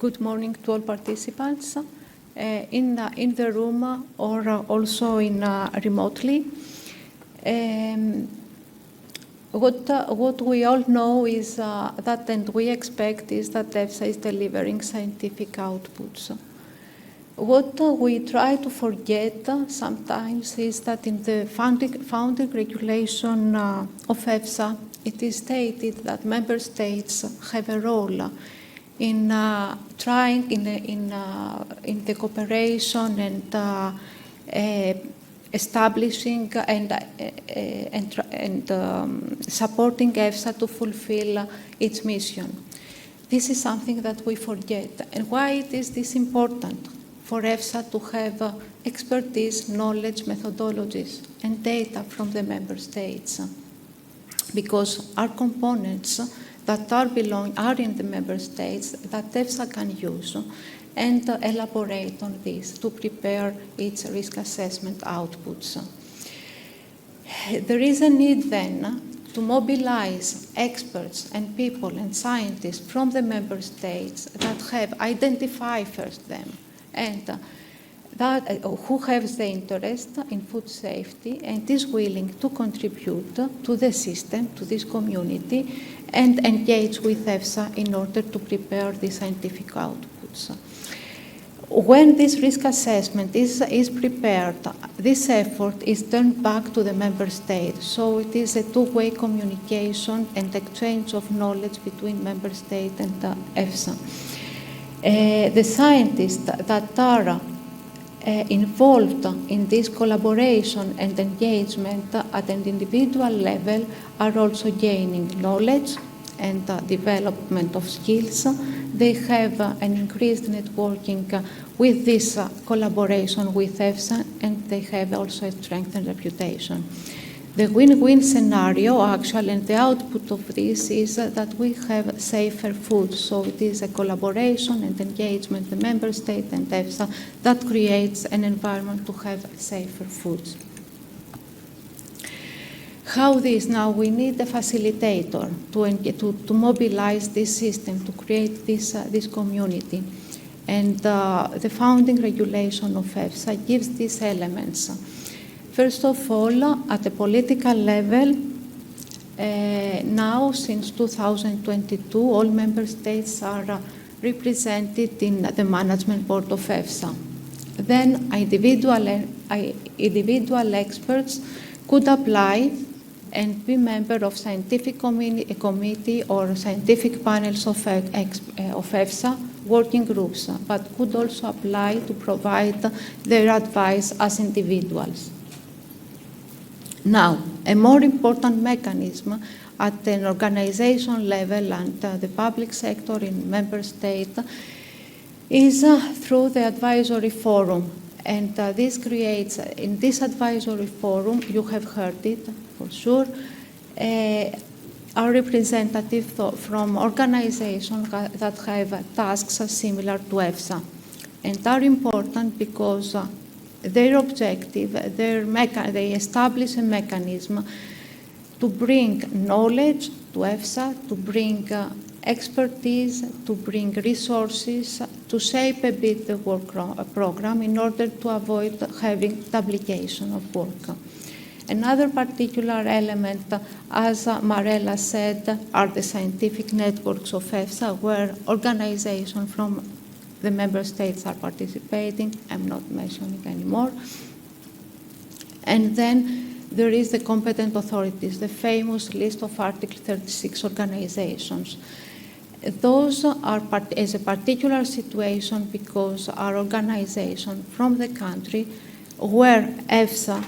Good morning to all participants in the room or also remotely. What we all know is that, and we expect, is that EFSA is delivering scientific outputs. What we try to forget sometimes is that in the founding regulation of EFSA, it is stated that member states have a role in trying in the cooperation and establishing and supporting EFSA to fulfill its mission. This is something that we forget. And why is this important? For EFSA to have expertise, knowledge, methodologies, and data from the member states. Because our components that are in the member states that EFSA can use and elaborate on this to prepare its risk assessment outputs. There is a need then to mobilize experts and people and scientists from the member states that have identified first them and who has the interest in food safety and is willing to contribute to the system, to this community, and engage with EFSA in order to prepare the scientific outputs. When this risk assessment is prepared, this effort is turned back to the member state. So it is a two-way communication and exchange of knowledge between member state and EFSA. The scientists that are involved in this collaboration and engagement at an individual level are also gaining knowledge and development of skills. They have an increased networking with this collaboration with EFSA, and they have also a strengthened reputation. The win-win scenario, actually, and the output of this is that we have safer food. So it is a collaboration and engagement, the member state and EFSA, that creates an environment to have safer foods. How this? Now we need a facilitator to mobilize this system, to create this community. And the founding regulation of EFSA gives these elements. First of all, at the political level, now since 2022, all member states are represented in the management board of EFSA. Then individual experts could apply and be member of scientific committee or scientific panels of EFSA working groups, but could also apply to provide their advice as individuals. Now, a more important mechanism at an organization level and the public sector in member state is through the advisory forum. And this creates, in this advisory forum, you have heard it for sure, are representatives from organizations that have tasks similar to EFSA and are important because their objective, they establish a mechanism to bring knowledge to EFSA, to bring expertise, to bring resources, to shape a bit the work program in order to avoid having duplication of work. Another particular element, as Marella said, are the scientific networks of EFSA, where organizations from the member states are participating. I'm not mentioning anymore. And then there is the competent authorities, the famous list of Article 36 organizations. Those are as a particular situation because are organizations from the country where EFSA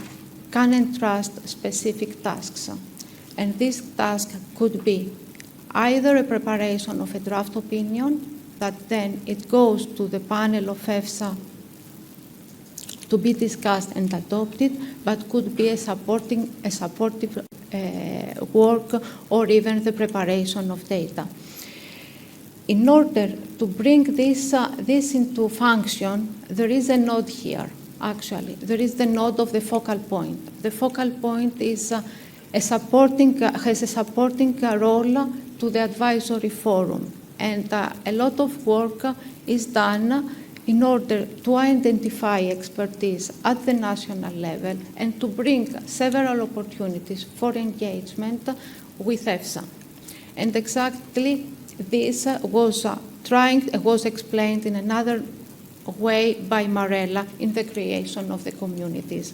can entrust specific tasks. And this task could be either a preparation of a draft opinion that then it goes to the panel of EFSA to be discussed and adopted, but could be a supportive work or even the preparation of data. In order to bring this into function, there is a node here, actually. There is the node of the focal point. The focal point is has a supporting role to the advisory forum. And a lot of work is done in order to identify expertise at the national level and to bring several opportunities for engagement with EFSA. And exactly this was explained in another way by Marella in the creation of the communities.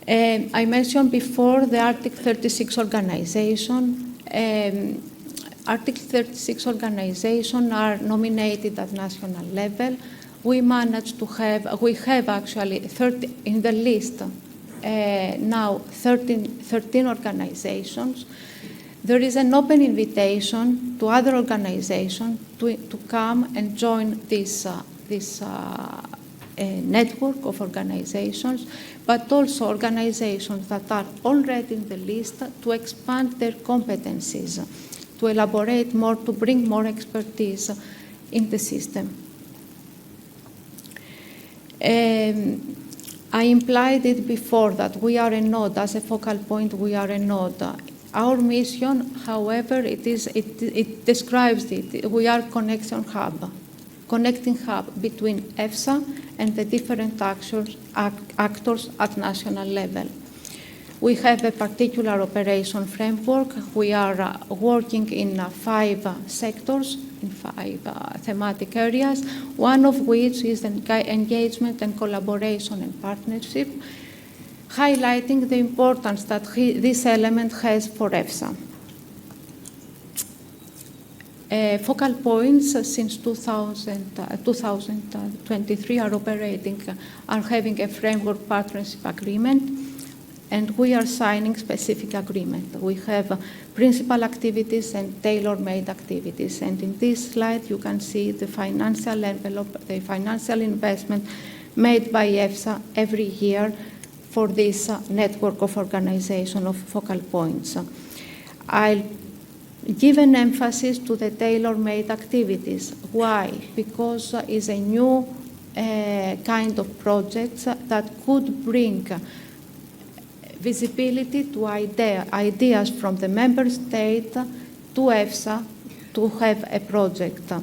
I mentioned before the Article 36 organization. Article 36 organizations are nominated at national level. We have actually 30 in the list now 13 organizations. There is an open invitation to other organizations to come and join this network of organizations, but also organizations that are already in the list to expand their competencies, to elaborate more, to bring more expertise in the system. I implied it before that we are a node, as a focal point we are a node. Our mission, however, it describes it. We are connecting hub between EFSA and the different actors at national level. We have a particular operation framework. We are working in 5 sectors, in 5 thematic areas, one of which is engagement and collaboration and partnership, highlighting the importance that this element has for EFSA. Focal points since 2023 are having a framework partnership agreement, and we are signing specific agreement. We have principal activities and tailor-made activities. And in this slide, you can see the financial envelope, the financial investment made by EFSA every year for this network of organization of focal points. I'll give an emphasis to the tailor-made activities. Why? Because it's a new kind of projects that could bring visibility to ideas from the member state to EFSA to have a project.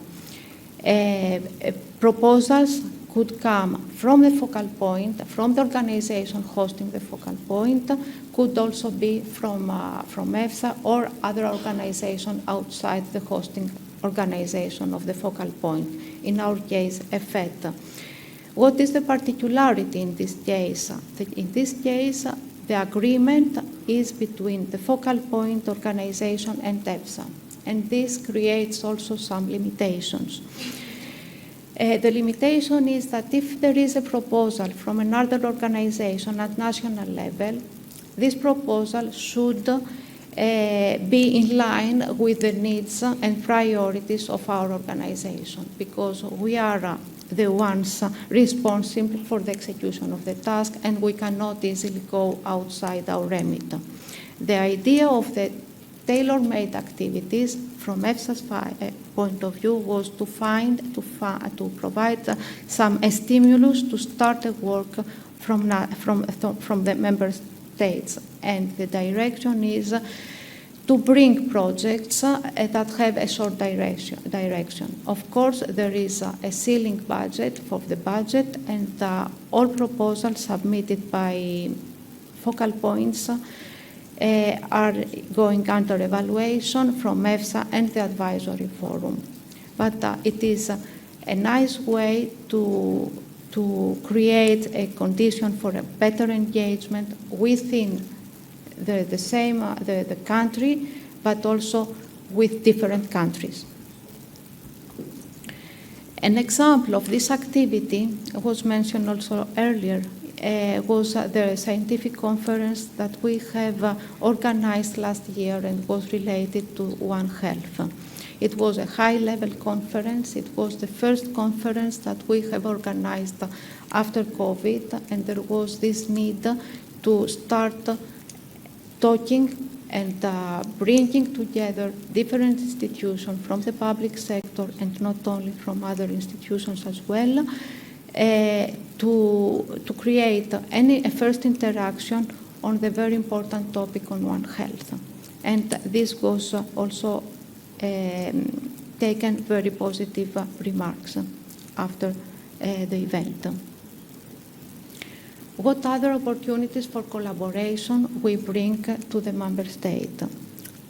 Proposals could come from the focal point, from the organization hosting the focal point, could also be from EFSA or other organizations outside the hosting organization of the focal point, in our case, E.F.E.T. What is the particularity in this case? In this case, the agreement is between the focal point organization and EFSA, and this creates also some limitations. The limitation is that if there is a proposal from another organization at national level, this proposal should be in line with the needs and priorities of our organization, because we are the ones responsible for the execution of the task, and we cannot easily go outside our remit. The idea of the tailor-made activities from EFSA's point of view was to provide some stimulus to start the work from the member states, and the direction is to bring projects that have a short direction. Of course, there is a ceiling budget for the budget, and all proposals submitted by focal points are going under evaluation from EFSA and the advisory forum. But it is a nice way to create a condition for a better engagement within the country, but also with different countries. An example of this activity was mentioned also earlier, was the scientific conference that we have organized last year and was related to One Health. It was a high-level conference. It was the first conference that we have organized after COVID, and there was this need to start talking and bringing together different institutions from the public sector and not only from other institutions as well, to create a first interaction on the very important topic on One Health. And this was also taken very positive remarks after the event. What other opportunities for collaboration we bring to the member state?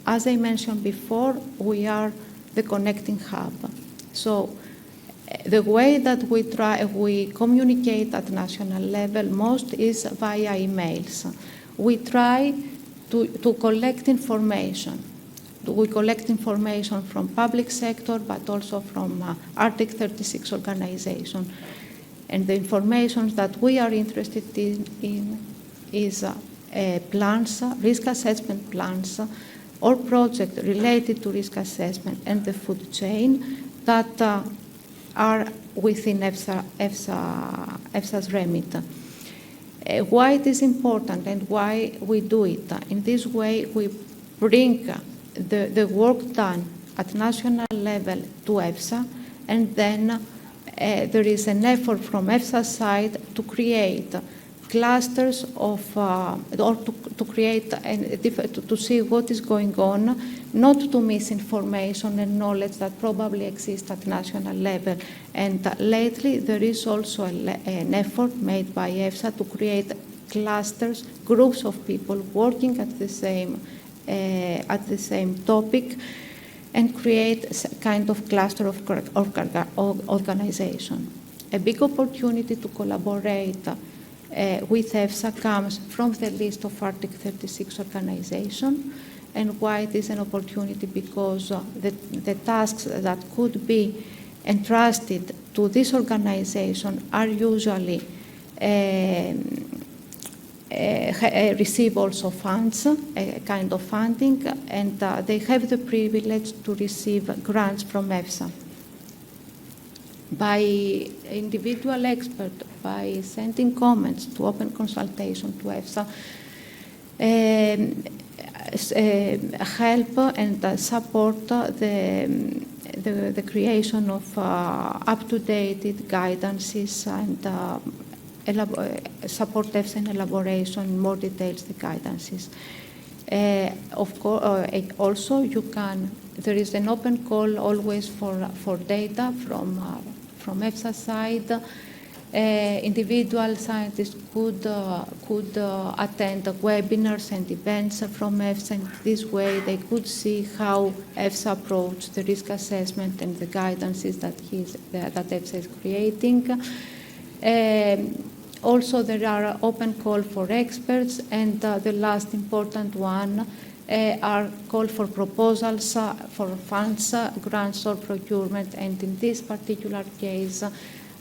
As I mentioned before, we are the connecting hub. So the way that we communicate at national level most is via emails. We try to collect information. We collect information from public sector, but also from Arctic 36 organization. And the information that we are interested in is plans, risk assessment plans, or projects related to risk assessment and the food chain that are within EFSA's remit. Why it is important and why we do it? In this way, we bring the work done at national level to EFSA, and then there is an effort from EFSA's side to create clusters of, or to create, to see what is going on, not to miss information and knowledge that probably exists at national level. And lately, there is also an effort made by EFSA to create clusters, groups of people working at the same topic, and create a kind of cluster of organization. A big opportunity to collaborate with EFSA comes from the list of Arctic 36 organizations. And why it is an opportunity? Because the tasks that could be entrusted to this organization are usually receive also funds, a kind of funding, and they have the privilege to receive grants from EFSA. By individual experts, by sending comments to open consultation to EFSA, help and support the creation of up-to-date guidances and support EFSA in elaboration in more details the guidances. Of course, also there is an open call always for data from EFSA side. Individual scientists could attend webinars and events from EFSA, and this way they could see how EFSA approached the risk assessment and the guidances that EFSA is creating. Also, there are open call for experts, and the last important one are call for proposals for funds, grants, or procurement. And in this particular case,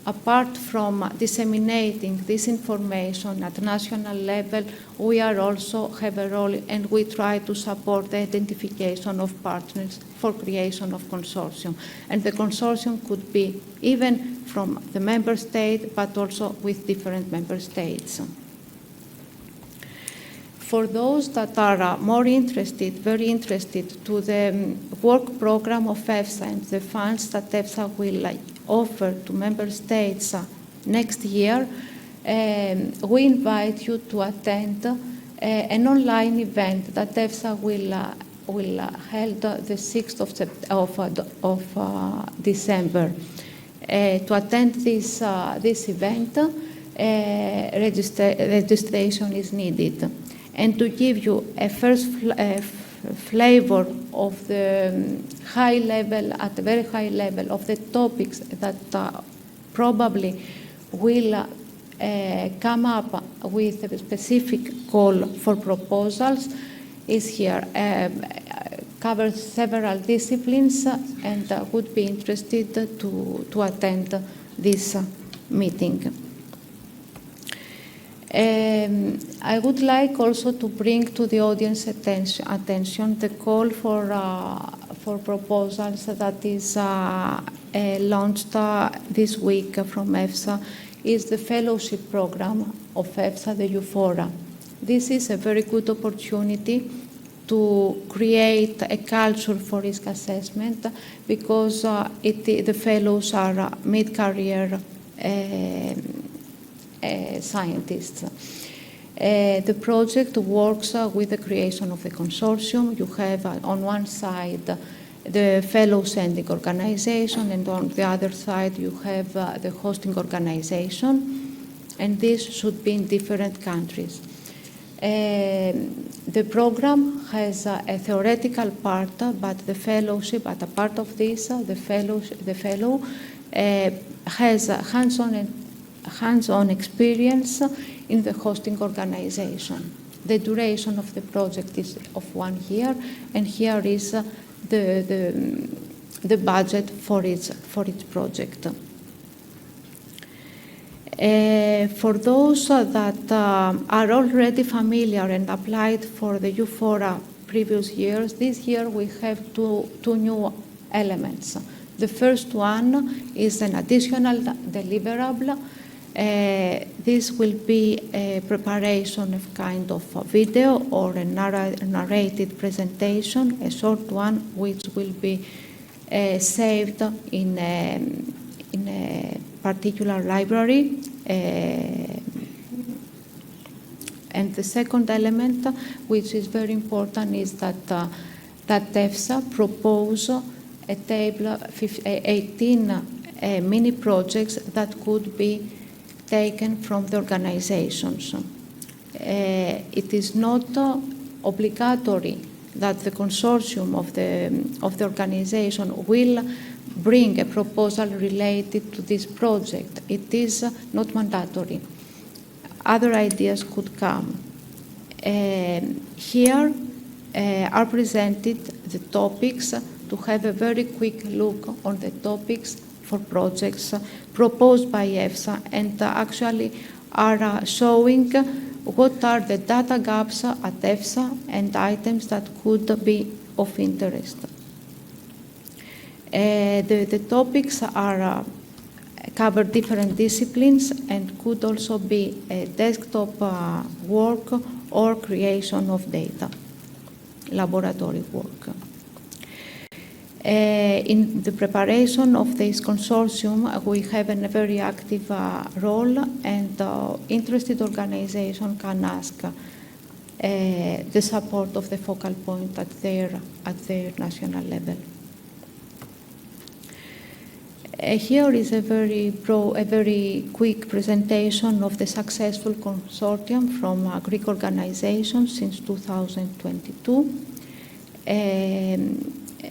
apart from disseminating this information at national level, we also have a role, and we try to support the identification of partners for creation of consortium. And the consortium could be even from the member state, but also with different member states. For those that are more interested, very interested to the work program of EFSA and the funds that EFSA will offer to member states next year, we invite you to attend an online event that EFSA will held the 6th of December. To attend this event, registration is needed. And to give you a first flavor of the high level, at a very high level, of the topics that probably will come up with a specific call for proposals, is here. Covers several disciplines, and would be interested to attend this meeting. I would like also to bring to the audience attention the call for proposals that is launched this week from EFSA, is the fellowship program of EFSA, the EUPHORA. This is a very good opportunity to create a culture for risk assessment, because the fellows are mid-career scientists. The project works with the creation of the consortium. You have on one side the fellow sending organization, and on the other side you have the hosting organization, and this should be in different countries. The program has a theoretical part, but the fellowship, at a part of this, the fellow has hands-on experience in the hosting organization. The duration of the project is of 1 year, and here is the budget for its project. For those that are already familiar and applied for the U4 previous years, this year we have two new elements. The first one is an additional deliverable. This will be a preparation of kind of a video or a narrated presentation, a short one, which will be saved in a particular library. And the second element, which is very important, is that EFSA proposed a table 18 mini projects that could be taken from the organizations. It is not obligatory that the consortium of the organization will bring a proposal related to this project. It is not mandatory. Other ideas could come. Here are presented the topics to have a very quick look on the topics for projects proposed by EFSA, and actually are showing what are the data gaps at EFSA and items that could be of interest. The topics are cover different disciplines and could also be desktop work or creation of data, laboratory work. In the preparation of this consortium, we have a very active role, and interested organization can ask the support of the focal point at their national level. Here is a very quick presentation of the successful consortium from Greek organizations since 2022.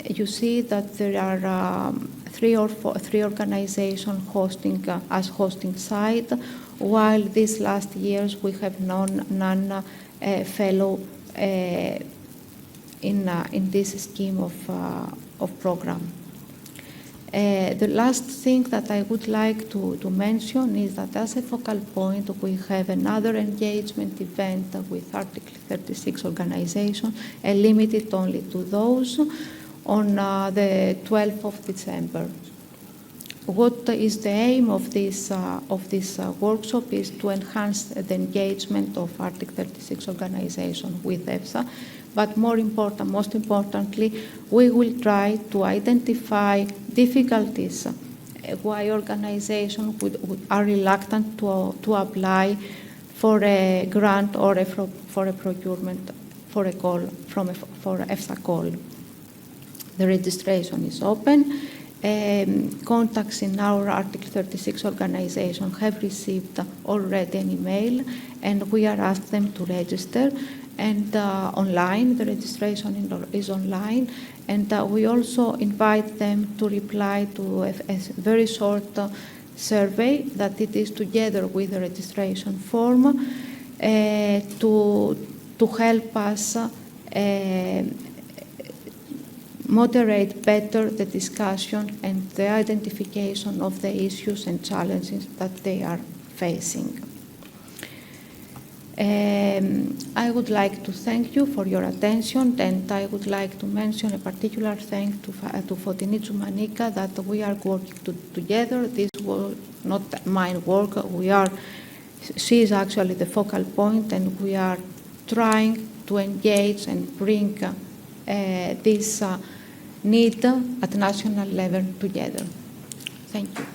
You see that there are three organizations hosting as hosting site, while these last years we have none fellow in this scheme of program. The last thing that I would like to mention is that as a focal point, we have another engagement event with Article 36 organization, limited only to those, on the 12th of December. What is the aim of this workshop is to enhance the engagement of Article 36 organization with EFSA, but most importantly, we will try to identify difficulties why organizations are reluctant to apply for a grant or for a procurement, for a call, for EFSA call. The registration is open. Contacts in our Article 36 organization have received already an email, and we are asked them to register. And online, the registration is online, and we also invite them to reply to a very short survey that it is together with the registration form to help us moderate better the discussion and the identification of the issues and challenges that they are facing. I would like to thank you for your attention, and I would like to mention a particular thanks to Fotini Tsoumanika that we are working together. This was not my work. She is actually the focal point, and we are trying to engage and bring this need at national level together. Thank you.